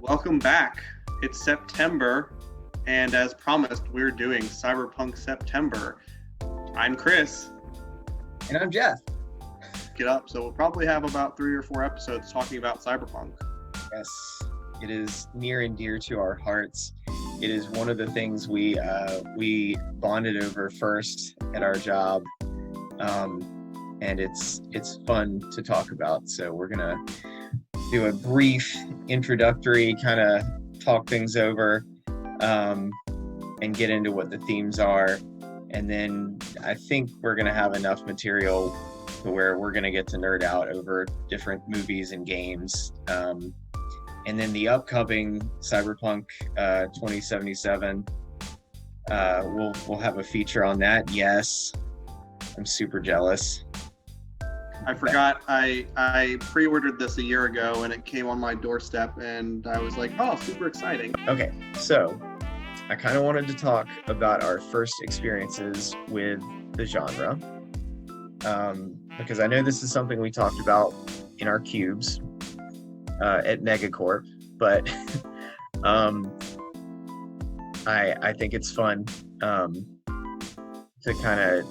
Welcome back. It's September, and as promised, we're doing Cyberpunk September. I'm Chris. And I'm Jeff. Get up. So we'll probably have about 3 or 4 episodes talking about Cyberpunk. Yes, it is near and dear to our hearts. It is one of the things we bonded over first at our job, and it's fun to talk about. So we're gonna do a brief introductory kind of talk things over, and get into what the themes are, and then I think we're gonna have enough material to where we're gonna get to nerd out over different movies and games. And then the upcoming Cyberpunk 2077, we'll have a feature on that. Yes, I'm super jealous. I forgot I pre-ordered this a year ago and it came on my doorstep and I was like, oh, super exciting. Okay, so I kind of wanted to talk about our first experiences with the genre, because I know this is something we talked about in our cubes at Megacorp, but I think it's fun to kind of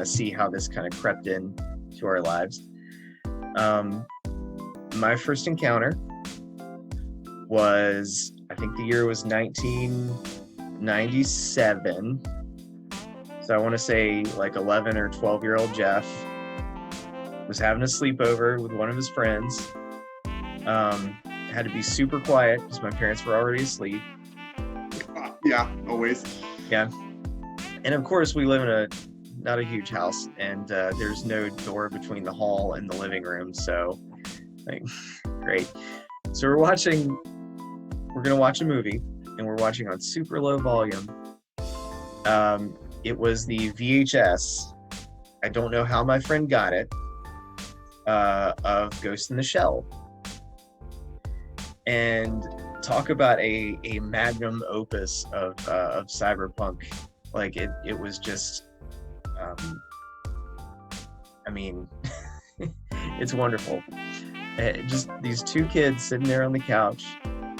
see how this kind of crept in to our lives. My first encounter was, I think the year was 1997. So I want to say like 11 or 12-year-old Jeff was having a sleepover with one of his friends. Had to be super quiet because my parents were already asleep. Yeah, always. Yeah. And of course we live in not a huge house, and there's no door between the hall and the living room, so like great. So we're gonna watch a movie, and we're watching on super low volume. It was the VHS, I don't know how my friend got it, of Ghost in the Shell. And talk about a magnum opus of cyberpunk. Like it was just, I mean, it's wonderful. Just these two kids sitting there on the couch,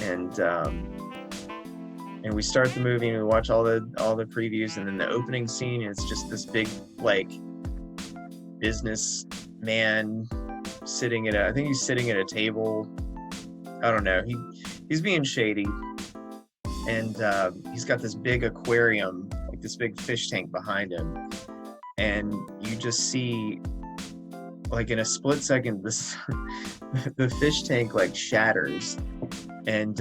and we start the movie and we watch all the previews, and then the opening scene is just this big like businessman sitting I think he's sitting at a table. I don't know. He's being shady, and he's got this big aquarium, like this big fish tank behind him, and you just see, like in a split second, the fish tank like shatters, and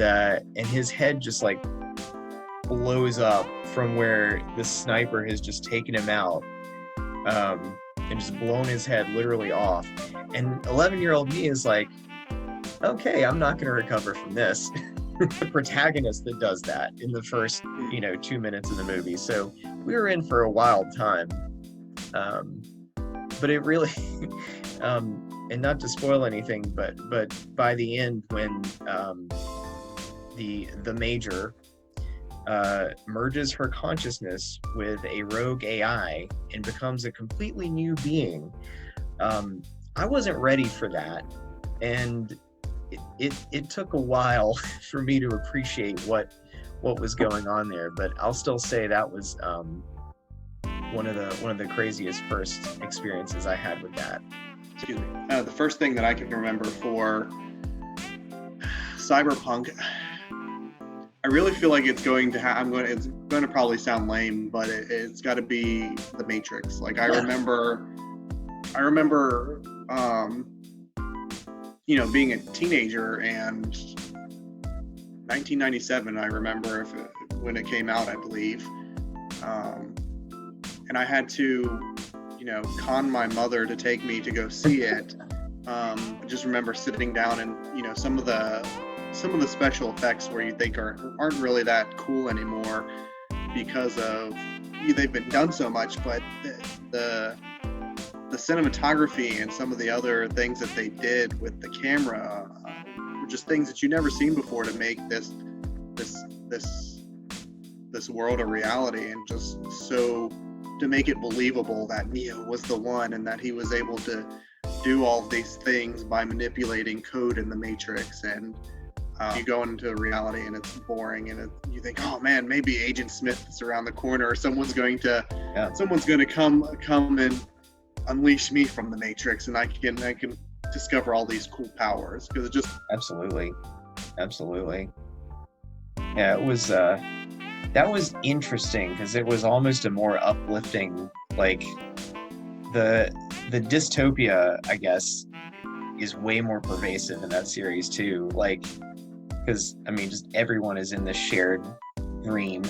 his head just like blows up from where the sniper has just taken him out, and just blown his head literally off. And 11-year-old me is like, okay, I'm not going to recover from this. The protagonist that does that in the first 2 minutes of the movie. So we were in for a wild time, but it really and not to spoil anything, but by the end, when the major merges her consciousness with a rogue AI and becomes a completely new being, I wasn't ready for that, and it took a while for me to appreciate what was going on there. But I'll still say that was one of the craziest first experiences I had with that. Excuse me. The first thing that I can remember for Cyberpunk, I really feel like it's going to it's going to probably sound lame, but it's got to be The Matrix. Like I remember being a teenager, and 1997, I remember when it came out, I believe. And I had to, con my mother to take me to go see it. I just remember sitting down and, some of the special effects where you think aren't really that cool anymore because of they've been done so much, but the cinematography and some of the other things that they did with the camera were just things that you'd never seen before to make this world a reality, and just so to make it believable that Neo was the one and that he was able to do all of these things by manipulating code in the Matrix. And You go into reality and it's boring, and you think, oh man, maybe Agent Smith is around the corner, or someone's going to come and unleash me from the Matrix, and I can discover all these cool powers, because it just Absolutely. Yeah, it was that was interesting, because it was almost a more uplifting, like the dystopia, I guess, is way more pervasive in that series too. Like, because I mean, just everyone is in this shared dream.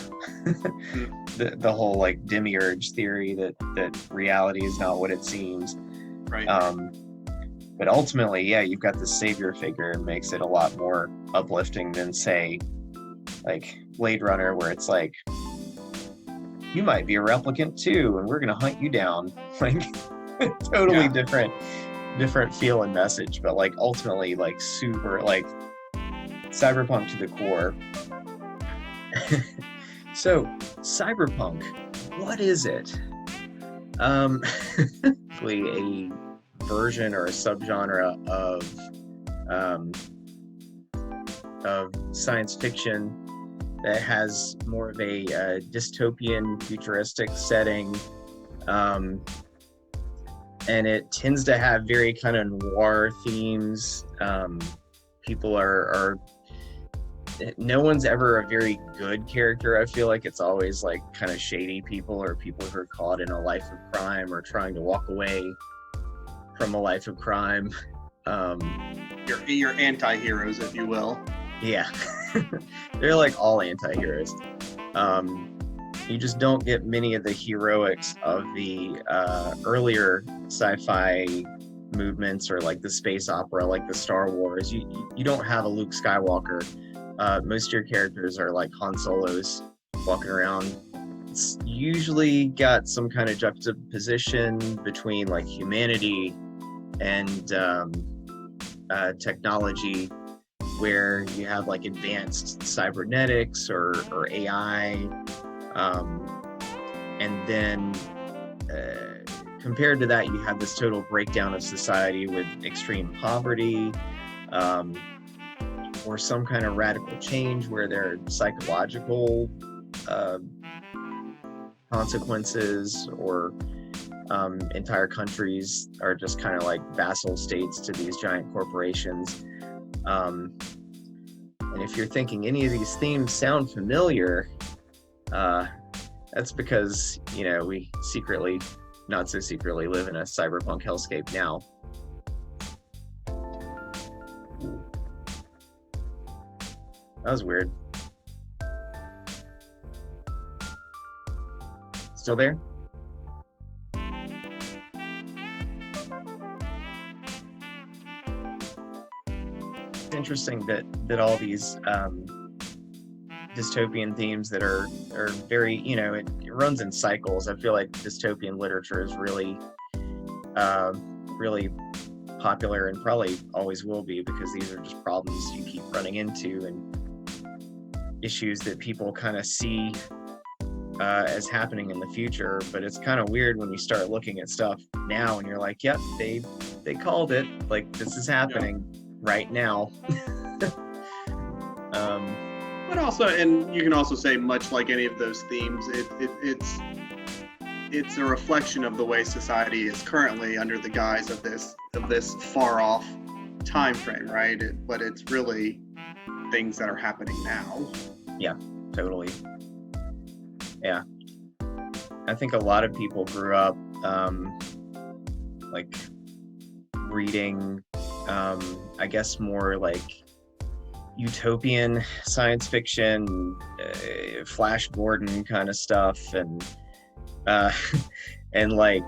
the whole like demiurge theory that reality is not what it seems. right. But ultimately, yeah, you've got this savior figure, and makes it a lot more uplifting than, say, like Blade Runner, where it's like, you might be a replicant too, and we're gonna hunt you down. Like, totally different feel and message, but like ultimately, like super, like cyberpunk to the core. So, cyberpunk, what is it? A version or a subgenre of science fiction that has more of a dystopian, futuristic setting, and it tends to have very kind of noir themes. People are no one's ever a very good character. I feel like it's always like kind of shady people, or people who are caught in a life of crime, or trying to walk away from a life of crime. Your anti-heroes, if you will. Yeah. They're like all anti-heroes. You just don't get many of the heroics of the earlier sci-fi movements, or like the space opera, like the Star Wars. You don't have a Luke Skywalker. Most of your characters are like Han Solos walking around. It's usually got some kind of juxtaposition between like humanity and technology, where you have like advanced cybernetics or AI, and then compared to that, you have this total breakdown of society with extreme poverty, or some kind of radical change where there are psychological consequences, or entire countries are just kind of like vassal states to these giant corporations. And if you're thinking any of these themes sound familiar, that's because, you know, we secretly, not so secretly, live in a cyberpunk hellscape now. That was weird. Still there? It's interesting that all these dystopian themes that are very, you know, it runs in cycles. I feel like dystopian literature is really popular, and probably always will be, because these are just problems you keep running into, and issues that people kind of see as happening in the future. But it's kind of weird when you start looking at stuff now and you're like, yep, they called it, like this is happening right now. But also, and you can also say, much like any of those themes, it's a reflection of the way society is currently under the guise of this far off time frame, right? But it's really things that are happening now. Yeah, totally. Yeah, I think a lot of people grew up like reading I guess more like utopian science fiction, Flash Gordon kind of stuff, and and like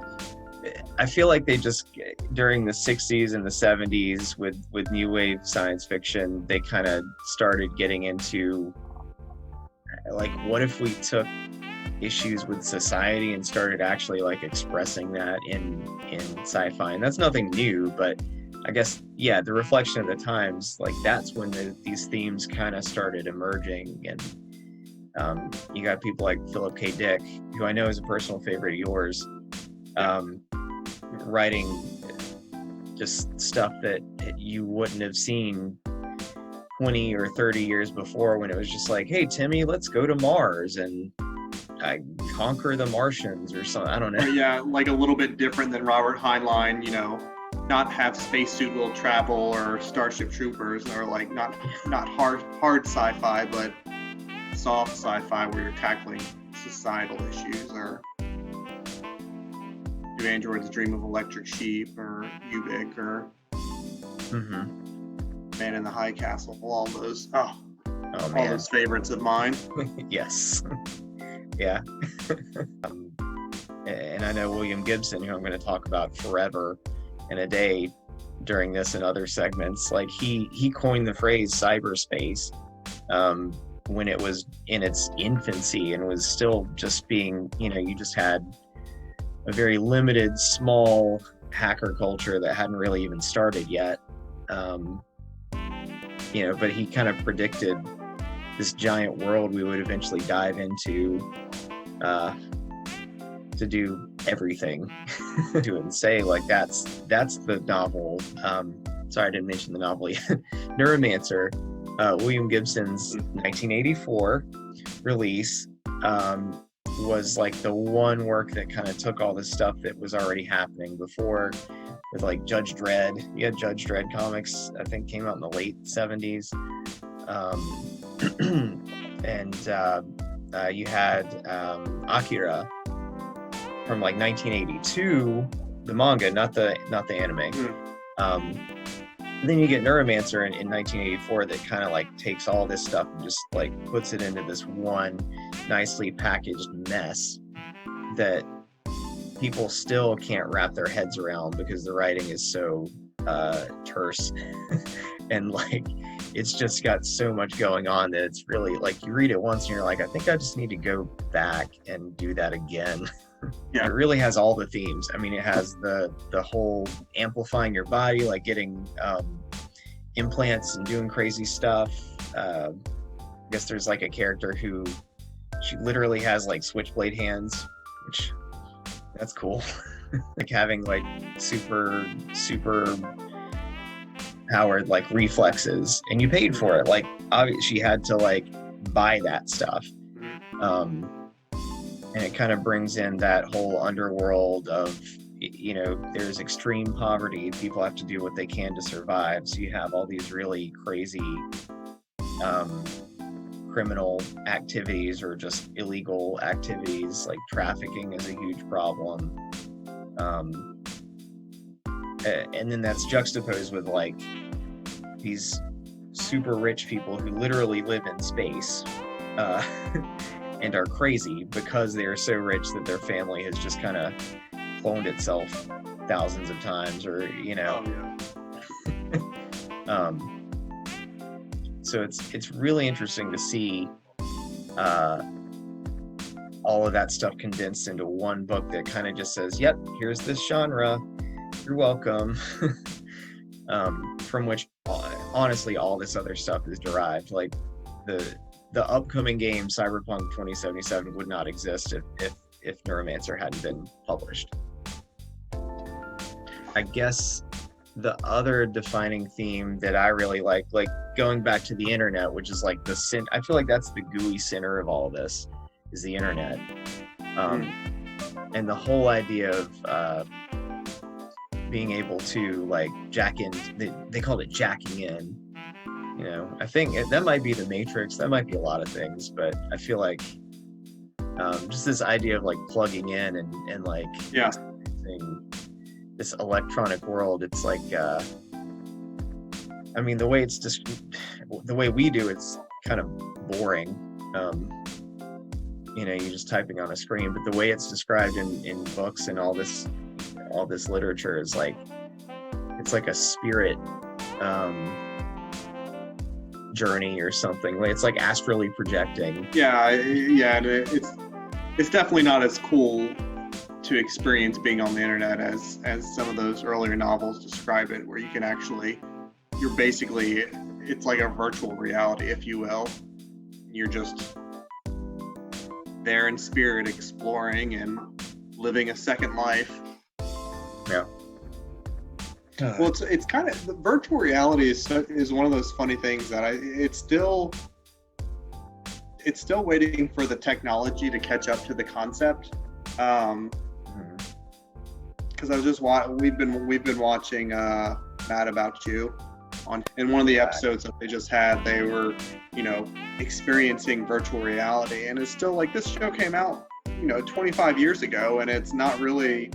I feel like they just, during the 60s and the 70s with new wave science fiction, they kind of started getting into like, what if we took issues with society and started actually like expressing that in sci-fi? And that's nothing new, but I guess, yeah, the reflection of the times, like that's when these themes kind of started emerging. And you got people like Philip K. Dick, who I know is a personal favorite of yours, writing just stuff that you wouldn't have seen 20 or 30 years before, when it was just like, hey Timmy, let's go to Mars and conquer the Martians or something. I don't know. Yeah, like a little bit different than Robert Heinlein, not have spacesuit will travel or Starship Troopers, or like not hard sci-fi, but soft sci-fi where you're tackling societal issues, or Do Androids Dream of Electric Sheep, or Ubik, or Man in the High Castle, all those. Oh man. All those favorites of mine. Yes. Yeah. And I know William Gibson, who I'm going to talk about forever and a day during this and other segments, like he coined the phrase cyberspace when it was in its infancy and was still just being, you just had a very limited, small hacker culture that hadn't really even started yet. But he kind of predicted this giant world we would eventually dive into to do everything to and say, like, that's the novel. Sorry, I didn't mention the novel yet. Neuromancer, William Gibson's 1984 release, was like the one work that kind of took all this stuff that was already happening before, with like Judge Dredd. You had Judge Dredd comics, I think, came out in the late 70s. And you had Akira from like 1982, the manga, not the anime. Then you get Neuromancer in 1984 that kind of like takes all this stuff and just like puts it into this one nicely packaged mess that people still can't wrap their heads around, because the writing is so terse and like it's just got so much going on that it's really like, you read it once and you're like, I think I just need to go back and do that again. Yeah. It really has all the themes. I mean, it has the whole amplifying your body, like getting implants and doing crazy stuff. I guess there's like a character who, she literally has like switchblade hands, which that's cool. Like having like super powered like reflexes, and you paid for it. Like obviously she had to like buy that stuff. And it kind of brings in that whole underworld of, there's extreme poverty. People have to do what they can to survive. So you have all these really crazy criminal activities, or just illegal activities, like trafficking is a huge problem. And then that's juxtaposed with like these super rich people who literally live in space and are crazy because they are so rich that their family has just kind of cloned itself thousands of times, or so it's really interesting to see all of that stuff condensed into one book that kind of just says, yep, here's this genre, you're welcome. From which honestly all this other stuff is derived. Like the upcoming game Cyberpunk 2077 would not exist if Neuromancer hadn't been published. I guess the other defining theme that I really like going back to the internet, which is like I feel like that's the gooey center of all this, is the internet. And the whole idea of being able to like jack in, they called it jacking in. I think that might be the Matrix, that might be a lot of things, but I feel like just this idea of like plugging in and like this electronic world. It's like I mean, the way it's just the way we do it's kind of boring. You're just typing on a screen, but the way it's described in books and all this literature is like, it's like a spirit journey or something. It's like astrally projecting. It's definitely not as cool to experience being on the internet as some of those earlier novels describe it, where you can actually, it's like a virtual reality, if you will. You're just there in spirit, exploring and living a second life. Well, it's kind of, the virtual reality is one of those funny things that it's still waiting for the technology to catch up to the concept. Because I was just we've been watching Mad About You on, in one of the episodes that they just had, they were, experiencing virtual reality, and it's still like, this show came out 25 years ago, and it's not really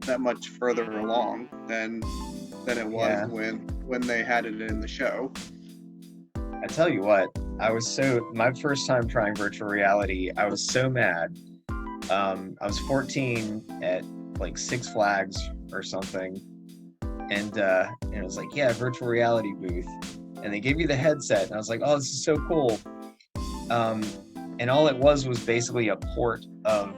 that much further along than it was when they had it in the show. I tell you what, my first time trying virtual reality, I was so mad. I was 14 at like Six Flags or something, and it was like, yeah, virtual reality booth, and they gave you the headset, and I was like, oh, this is so cool. And all it was basically a port of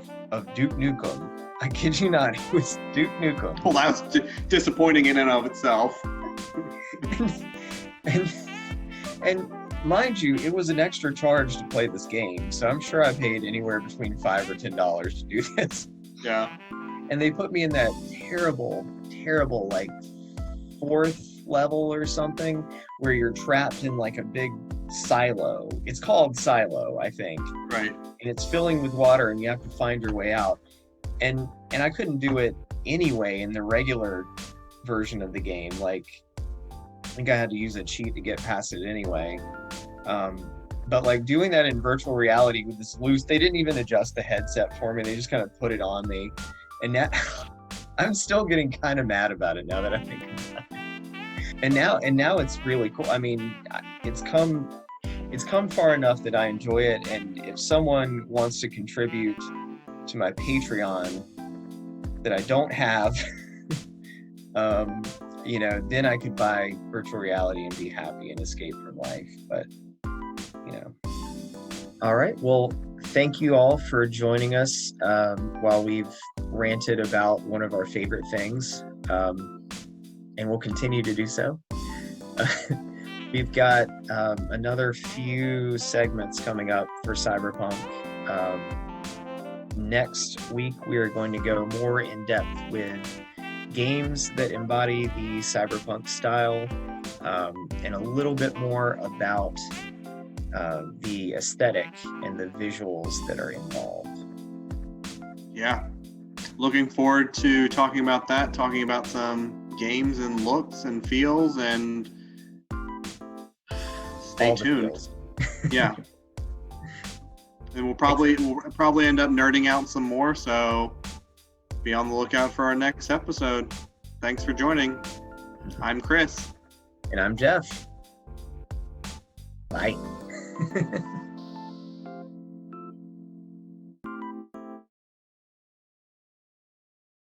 Duke Nukem. I kid you not, it was Duke Nukem. Well, that was disappointing in and of itself. and mind you, it was an extra charge to play this game, so I'm sure I paid anywhere between $5 or $10 to do this. Yeah. And they put me in that terrible, like 4th level or something, where you're trapped in like a big silo. It's called silo, I think. Right. And it's filling with water, and you have to find your way out. And I couldn't do it anyway in the regular version of the game. Like, I think I had to use a cheat to get past it anyway. But like doing that in virtual reality with this loose, they didn't even adjust the headset for me. They just kind of put it on me. And now I'm still getting kind of mad about it now that I think about it. And now it's really cool. I mean, it's come far enough that I enjoy it. And if someone wants to contribute to my Patreon that I don't have, then I could buy virtual reality and be happy and escape from life. But, All right. Well, thank you all for joining us while we've ranted about one of our favorite things, and we'll continue to do so. We've got another few segments coming up for Cyberpunk. Next week, we are going to go more in depth with games that embody the cyberpunk style, and a little bit more about the aesthetic and the visuals that are involved. Yeah. Looking forward to talking about that, talking about some games and looks and feels, and stay tuned. Yeah. And we'll probably end up nerding out some more, so be on the lookout for our next episode. Thanks for joining. I'm Chris. And I'm Jeff. Bye.